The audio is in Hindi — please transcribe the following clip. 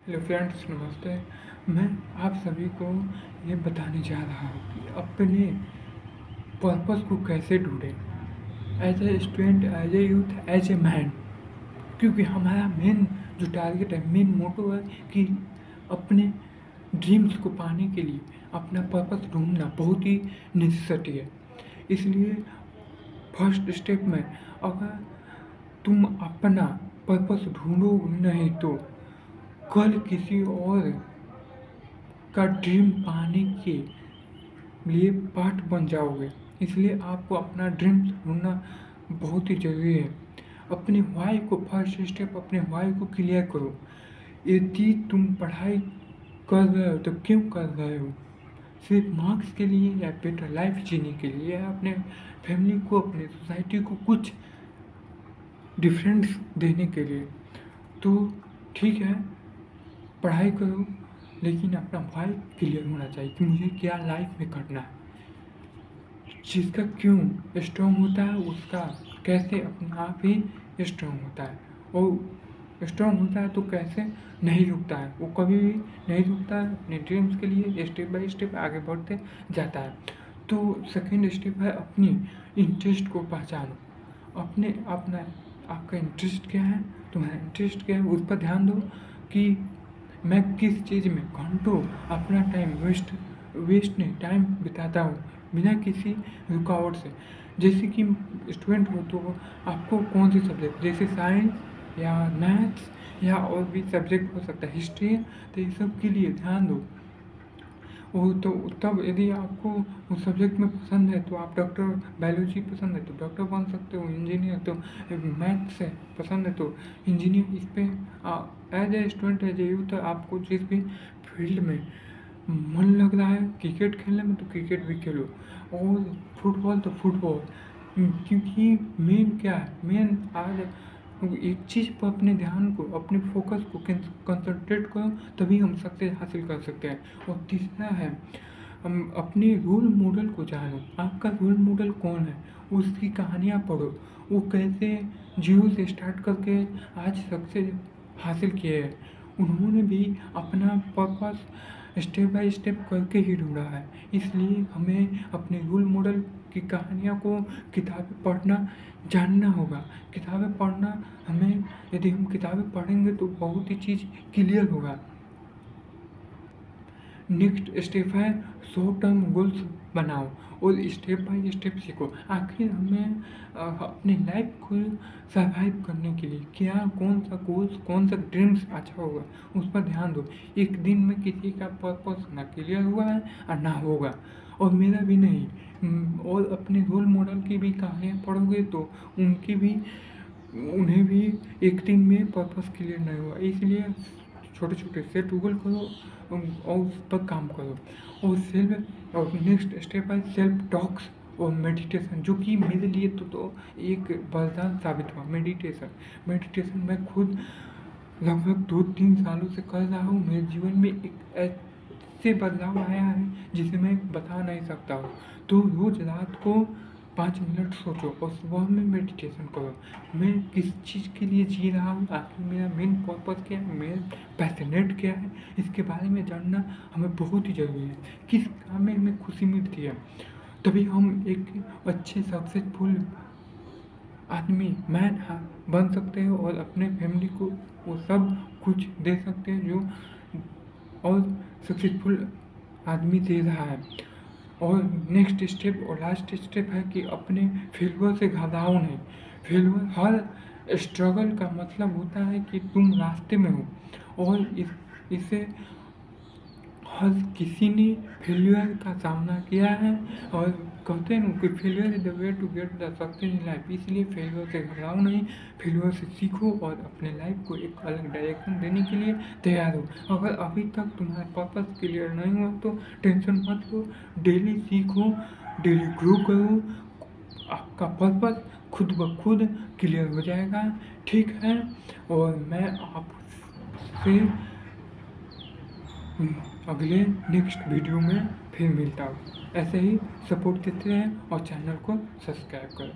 हेलो फ्रेंड्स, नमस्ते। मैं आप सभी को ये बताने जा रहा हूँ कि अपने पर्पस को कैसे ढूंढें as a student, as a youth, as a man. क्योंकि हमारा मेन जो टारगेट है, मेन मोटो है कि अपने ड्रीम्स को पाने के लिए अपना पर्पस ढूंढना बहुत ही नेसेसिटी है। इसलिए फर्स्ट स्टेप में अगर तुम अपना पर्पस ढूंढोगे नहीं तो कल किसी और का ड्रीम पाने के लिए पार्ट बन जाओगे। इसलिए आपको अपना ड्रीम ढूंढना बहुत ही ज़रूरी है। अपने वाई को फर्स्ट स्टेप, अपने वाई को क्लियर करो। यदि तुम पढ़ाई कर रहे हो तो क्यों कर रहे हो? सिर्फ मार्क्स के लिए या बेटर लाइफ जीने के लिए, या अपने फैमिली को, अपने सोसाइटी को कुछ डिफरेंस देने के लिए? तो ठीक है, पढ़ाई करो, लेकिन अपना वाई क्लियर होना चाहिए कि मुझे क्या लाइफ में करना है। जिसका क्यों स्ट्रॉन्ग होता है, उसका कैसे अपने आप ही स्ट्रॉन्ग होता है। और स्ट्रॉन्ग होता है तो कैसे नहीं रुकता है, वो कभी भी नहीं रुकता है। अपने ड्रीम्स के लिए स्टेप बाय स्टेप आगे बढ़ते जाता है। तो सेकेंड स्टेप है अपनी इंटरेस्ट को पहचानो। अपने अपना आपका इंटरेस्ट क्या है, तुम्हारा इंटरेस्ट क्या है, उस पर ध्यान दो कि मैं किस चीज़ में घंटों अपना टाइम वेस्ट नहीं, टाइम बिताता हूँ बिना किसी रुकावट से। जैसे कि स्टूडेंट हो तो आपको कौन से सब्जेक्ट, जैसे साइंस या मैथ्स या और भी सब्जेक्ट हो सकता है, हिस्ट्री, तो ये सब के लिए ध्यान दो। वो तो तब यदि आपको उस सब्जेक्ट में पसंद है तो आप डॉक्टर, बायोलॉजी पसंद है तो डॉक्टर बन सकते हो, इंजीनियर, तो मैथ्स है पसंद है तो इंजीनियर। इस पर as a student, as a youth, आपको जिस भी फील्ड में मन लग रहा है, क्रिकेट खेलने में तो क्रिकेट भी खेलो, और फुटबॉल तो फुटबॉल। क्योंकि मेन क्या है, मेन आज एक चीज़ पर अपने ध्यान को, अपने फोकस को कंसंट्रेट करो, तभी हम सक्सेस हासिल कर सकते हैं। और तीसरा है, हम अपने रोल मॉडल को जानो। आपका रोल मॉडल कौन है, उसकी कहानियाँ पढ़ो, वो कैसे जीरो से स्टार्ट करके आज सक्सेस हासिल किए हैं। उन्होंने भी अपना पर्पस स्टेप बाय स्टेप करके ही ढूंढा है। इसलिए हमें अपने रोल मॉडल की कहानियों को, किताबें पढ़ना जानना होगा। किताबें पढ़ना हमें, यदि हम किताबें पढ़ेंगे तो बहुत ही चीज़ क्लियर होगा। नेक्स्ट स्टेप है शॉर्ट टर्म गोल्स बनाओ और स्टेप बाय स्टेप सीखो। आखिर हमें अपनी लाइफ को सर्वाइव करने के लिए क्या, कौन सा गोल्स, कौन सा ड्रीम्स अच्छा होगा, उस पर ध्यान दो। एक दिन में किसी का पर्पस ना क्लियर हुआ है और ना होगा, और मेरा भी नहीं। और अपने रोल मॉडल की भी कहानियाँ पढ़ोगे तो उनकी भी, उन्हें भी एक दिन में पर्पस क्लियर नहीं हुआ। इसलिए छोटे छोटे सेट गूगल करो और उस पर काम करो। और सेल्फ, और नेक्स्ट स्टेप है सेल्फ टॉक्स और मेडिटेशन, जो कि मेरे लिए तो एक वरदान साबित हुआ। मेडिटेशन मैं खुद लगभग 2-3 सालों से कर रहा हूँ। मेरे जीवन में एक ऐसे बदलाव आया है जिसे मैं बता नहीं सकता हूँ। तो रोज रात को 5 मिनट सोचो और सुबह में मेडिटेशन करो। मैं किस चीज़ के लिए जी रहा हूँ, आखिर मेरा मेन पर्पस क्या है, मेरा पैशनेट क्या है, इसके बारे में जानना हमें बहुत ही ज़रूरी है। किस काम में हमें खुशी मिलती है, तभी हम एक अच्छे सक्सेसफुल आदमी, मैन बन सकते हो और अपने फैमिली को वो सब कुछ दे सकते हैं जो और सक्सेसफुल आदमी दे रहा है। और नेक्स्ट स्टेप और लास्ट स्टेप है कि अपने फेलियर से घबराओ नहीं। फेलियर, हर स्ट्रगल का मतलब होता है कि तुम रास्ते में हो, और इसे हर किसी ने फेलियर का सामना किया है। और कहते हैं ना कि failure is the way to get the success in life. इसलिए फेलियर से घबराओ नहीं, फेलियर से सीखो और अपने लाइफ को एक अलग डायरेक्शन देने के लिए तैयार हो। अगर अभी तक तुम्हारा पर्पस क्लियर नहीं हुआ तो टेंशन मत लो, डेली सीखो, डेली ग्रो करो, आपका पर्पस खुद ब खुद क्लियर हो जाएगा। ठीक है, और मैं आपसे अगले नेक्स्ट वीडियो में फिर मिलता हूँ। ऐसे ही सपोर्ट देते रहें और चैनल को सब्सक्राइब करें।